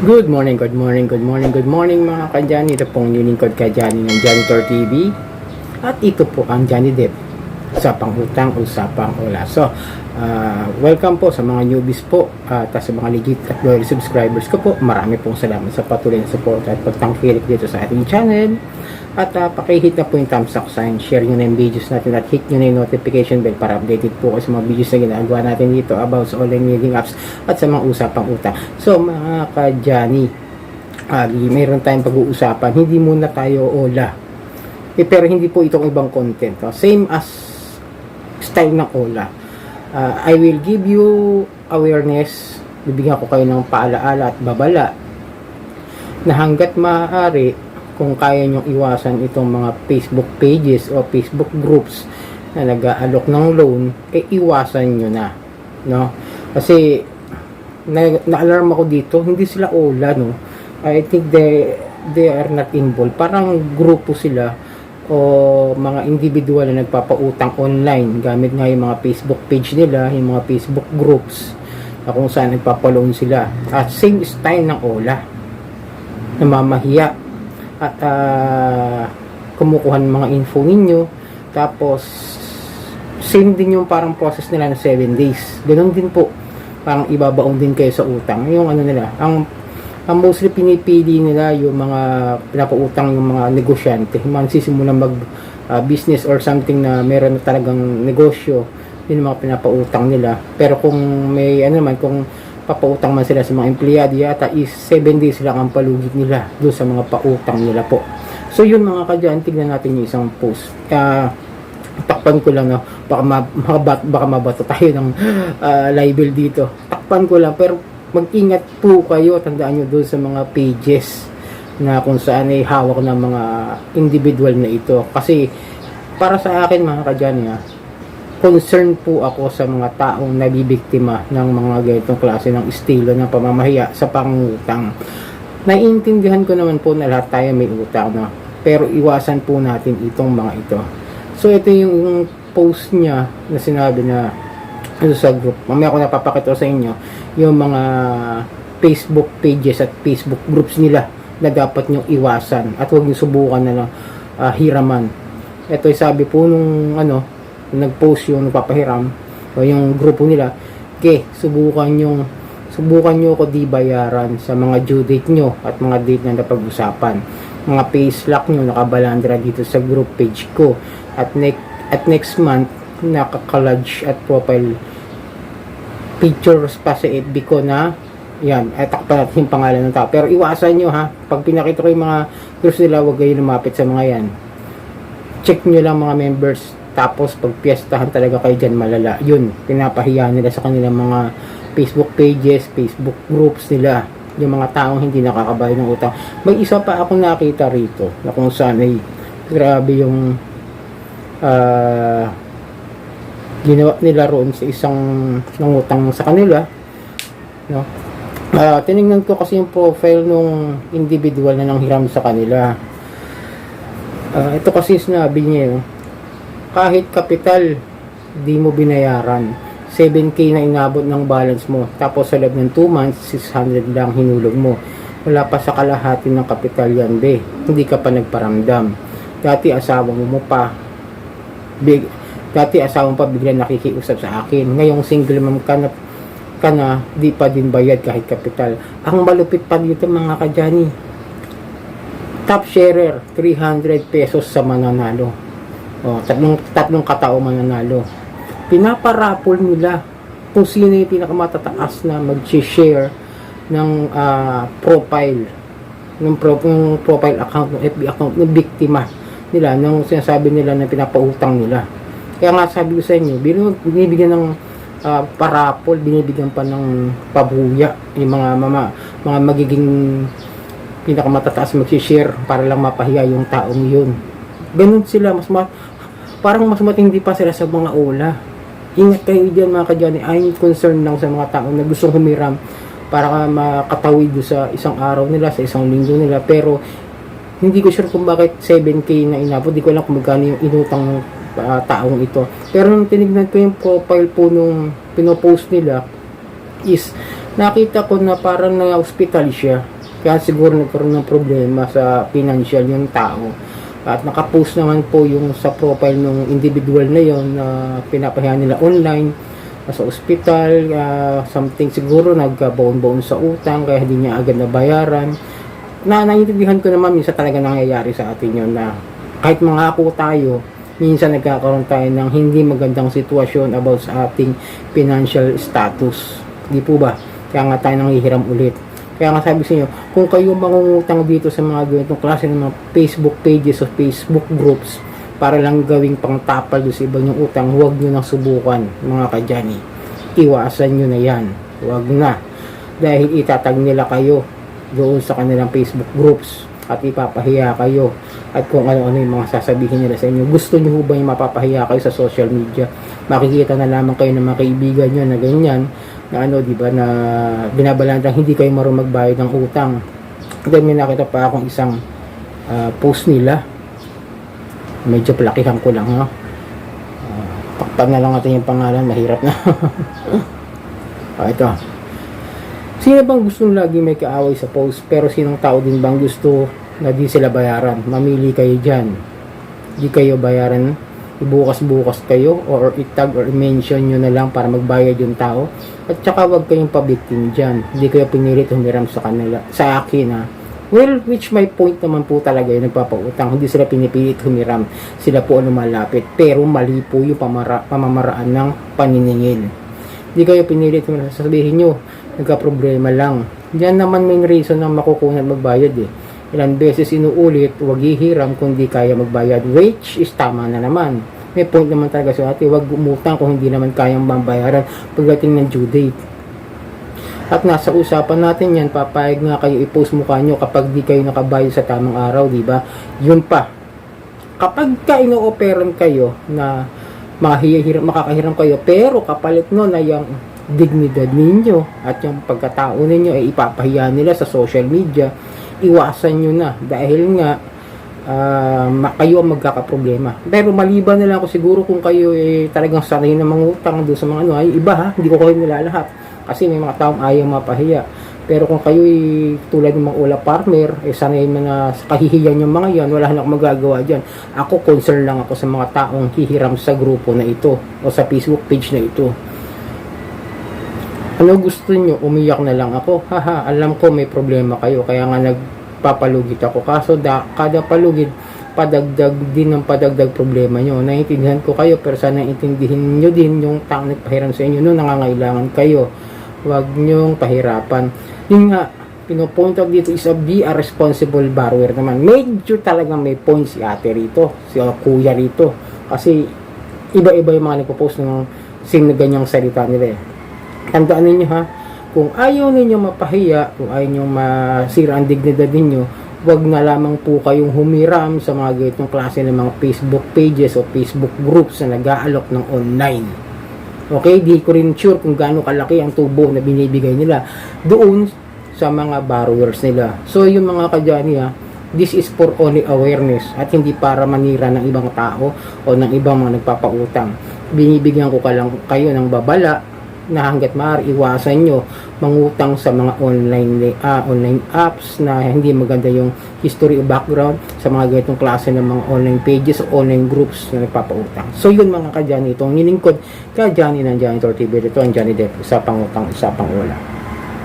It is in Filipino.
Good morning, good morning, good morning, good morning mga ka-Johnny. Ito pong lingkod ka-Johnny ng Janitor TV. At ito po ang Johnny Depp. Usapang utang, usapang wala. So, welcome po sa mga newbies po at sa mga legit at loyal subscribers ko po. Marami pong salamat sa patuloy na support at pagtangkilik dito sa ating channel. At pakihit na po yung thumbs up sign, share nyo na yung videos natin at hit nyo na yung notification bell para updated po kayo sa mga videos na ginagawa natin dito about sa online trading apps at sa mga usapang utang. So mga ka-Johnny, mayroon tayong pag-uusapan, hindi muna tayo ola. Pero hindi po itong ibang content. Same as style ng ola. I will give you awareness, bibigyan ko kayo ng paalaala at babala na hanggat maaari, kung kaya nyong iwasan itong mga Facebook pages o Facebook groups na nag-aalok ng loan, iwasan nyo na, no? Kasi na-alarm ako dito, hindi sila ola, no? I think they are not involved. Parang grupo sila o mga individual na nagpapautang online gamit nga yung mga Facebook page nila, yung mga Facebook groups na kung saan nagpapaloan sila. At same style ng ola, namamahiya at kumukuha ng mga info ninyo, tapos same din yung parang process nila na 7 days. Ganun din po, parang ibabaong din kayo sa utang. Yung ano nila, ang mostly pinipili nila yung mga pinapautang, yung mga negosyante, yung mga sisimulan mag business or something na meron na talagang negosyo, yun yung mga pinapautang nila. Pero kung may ano naman, kung papautang man sila sa mga empleyado, yata is 7 days lang ang palugit nila doon sa mga pautang nila po. So yun mga ka-Johnny, tignan natin yung isang post. Takpan ko lang, no? Baka mabato tayo ng libel dito. Takpan ko lang, pero mag-ingat po kayo, tandaan nyo doon sa mga pages na kung saan ay hawak ng mga individual na ito. Kasi para sa akin mga ka-Johnny, concern po ako sa mga taong nabibiktima ng mga ganitong klase ng estilo ng pamamahiya sa pangutang. Naiintindihan ko naman po na lahat tayo may utang, no? Pero iwasan po natin itong mga ito. So ito yung post niya na sinabi na ano sa group. Mamaya ko napapakita sa inyo yung mga Facebook pages at Facebook groups nila na dapat nyo iwasan at huwag nyo subukan na lang hiraman. Ito yung sabi po nung nag-post yung nagpapahiram o yung grupo nila, subukan nyo ko di bayaran sa mga due date nyo at mga date na napag-usapan. Mga payslap nyo nakabalandra dito sa group page ko at next month nakakalodge at profile pictures pa sa FB ko na yan, takpan natin yung pangalan ng tao. Pero iwasan nyo pag pinakita ko yung mga groups nila, huwag kayo lumapit sa mga yan. Check nyo lang mga members. Tapos pag piyestahan talaga kayo dyan, malala. Yun, pinapahiya nila sa kanilang mga Facebook pages, Facebook groups nila, yung mga taong hindi nakakabayad ng utang. May isa pa akong nakita rito na kung saan ay grabe yung ginawa nila roon sa isang nangutang sa kanila, no? Tinignan ko kasi yung profile nung individual na nanghiram sa kanila. Ito kasi sinabi niya, kahit kapital di mo binayaran, 7K na inabot ng balance mo, tapos sa loob ng 2 months 600 lang hinulog mo, wala pa sa kalahati ng kapital yan, hindi ka pa nagparamdam. Dati asawa mo pa bigla nakikiusap sa akin, ngayong single mom ka na di pa din bayad kahit kapital. Ang malupit pa dito mga ka-Johnny, top sharer 300 pesos sa mananalo. Tatlong katao mananalo. Pinaparapol nila kung sino yung pinakamatataas na mag-share ng profile profile account, ng FB account ng biktima nila, ng sinasabi nila na pinapautang nila. Kaya nga sabi ko sa inyo, binibigyan ng parapol, binibigyan pa ng pabuya yung mga magiging pinakamatataas mag-share para lang mapahiya yung taong yun. Ganun sila, parang mas matindi pa sila sa mga ola. Ingat kayo dyan mga ka-Johnny. I'm concerned lang sa mga tao na gustong humiram para makatawid sa isang araw nila, sa isang linggo nila. Pero hindi ko sure kung bakit 7K na inabot. Hindi ko alam kung magkano yung inutang ng taong ito. Pero nung tinignan ko yung profile po nung pinopost nila, is nakita ko na parang na-hospital siya. Kaya siguro nagkaroon ng problema sa financial yung tao. At nakapost naman po yung sa profile ng individual na yon na pinapahiya nila online sa ospital, something siguro nagkabaon-baon sa utang kaya hindi niya agad nabayaran. Naiintindihan ko naman minsan talaga nangyayari sa atin yun na kahit mangako tayo, minsan nagkakaroon tayo ng hindi magandang sitwasyon about sa ating financial status. Di po ba? Kaya nga tayo nanghihiram ulit. Kaya nga sabi sa inyo, kung kayo mangungutang dito sa mga ganitong klase ng mga Facebook pages o Facebook groups para lang gawing pangtapal doon sa ibang yung utang, huwag nyo nang subukan mga kadyani. Iwasan nyo na yan. Huwag na. Dahil itatag nila kayo doon sa kanilang Facebook groups at ipapahiya kayo at kung ano-ano yung mga sasabihin nila sa inyo. Gusto nyo ba yung mapapahiya kayo sa social media? Makikita na lamang kayo ng mga kaibigan nyo na ganyan na ano, di ba, na binabalandang hindi kayo marunong magbayad ng utang. Then may nakita pa akong isang post nila. Medyo palakihan ko lang, no? Takpan na lang natin yung pangalan, mahirap na. Ito. Sino bang gustong lagi may kaaway sa post, pero sinong tao din bang gusto na di sila bayaran? Mamili kayo dyan. Di kayo bayaran, ibukas-bukas kayo or itag or mention nyo na lang para magbayad yung tao. At saka wag kayong pabiktim dyan. Hindi kayo pinilit humiram sa kanila, sa akin, ha. Well, which my point naman po talaga yung nagpapautang. Hindi sila pinipilit humiram. Sila po ang lumalapit. Pero mali po yung pamamaraan ng paniningil. Hindi kayo pinilit humiram. Sasabihin nyo, nagka-problema lang. Diyan naman main reason na makukunan magbayad eh. Ilang beses inuulit, huwag hihiram kung di kaya magbayad. Which is tama na naman. May point naman talaga sa atin, huwag umutang kung hindi naman kayang bayaran pagdating ng due date. At nasa usapan natin yan, papayag nga kayo i-post mukha nyo kapag di kayo nakabayad sa tamang araw, di ba? Yun pa. Kapag ka ino-operan kayo na makakahiram kayo, pero kapalit no na yung dignidad ninyo at yung pagkatao ninyo ay ipapahiya nila sa social media, iwasan nyo na dahil nga kayo ang magkakaproblema. Pero maliban na lang ako siguro kung kayo talagang sanay na mangutang doon sa mga ano, ay iba ha, hindi ko kayo nilalahat kasi may mga taong ayaw mapahiya. Pero kung kayo tulad ng mga ula partner, sanay na sa kahihiyan yung mga yan, wala na akong magagawa dyan. Ako concern lang ako sa mga taong hihiram sa grupo na ito o sa Facebook page na ito. Ano gusto nyo? Umiyak na lang ako. Haha, alam ko may problema kayo. Kaya nga nagpapalugit ako. Kaso kada palugit, padagdag din ng padagdag problema nyo. Naiintindihan ko kayo, pero sana intindihin nyo din yung taong nagpahiram sa inyo nung nangangailangan kayo. Huwag nyong pahirapan. Yun nga, pinopoint out dito is be a responsible borrower naman. Medyo talagang may point si ate rito, si kuya rito. Kasi iba-iba yung mga nagpo-post ng same na ganyang salita nila eh. Tandaan ninyo ha, kung ayaw ninyo mapahiya, kung ayaw ninyo masira ang dignidad ninyo, wag na lamang po kayong humiram sa mga ganitong klase ng mga Facebook pages o Facebook groups na nag-aalok ng online. Okay, di ko rin sure kung gaano kalaki ang tubo na binibigay nila doon sa mga borrowers nila. So yung mga kadyani ha, this is for only awareness at hindi para manira ng ibang tao o ng ibang mga nagpapautang. Binibigyan ko kayo ng babala na hanggat maaari iwasan nyo mangutang sa mga online apps na hindi maganda yung history o background sa mga ganitong klase ng mga online pages o online groups na nagpapautang. So yun mga kadyani, itong nilingkod ka Johnny ng Janitor TV. Ito ang Johnny Depp, usapang utang, usapang wala.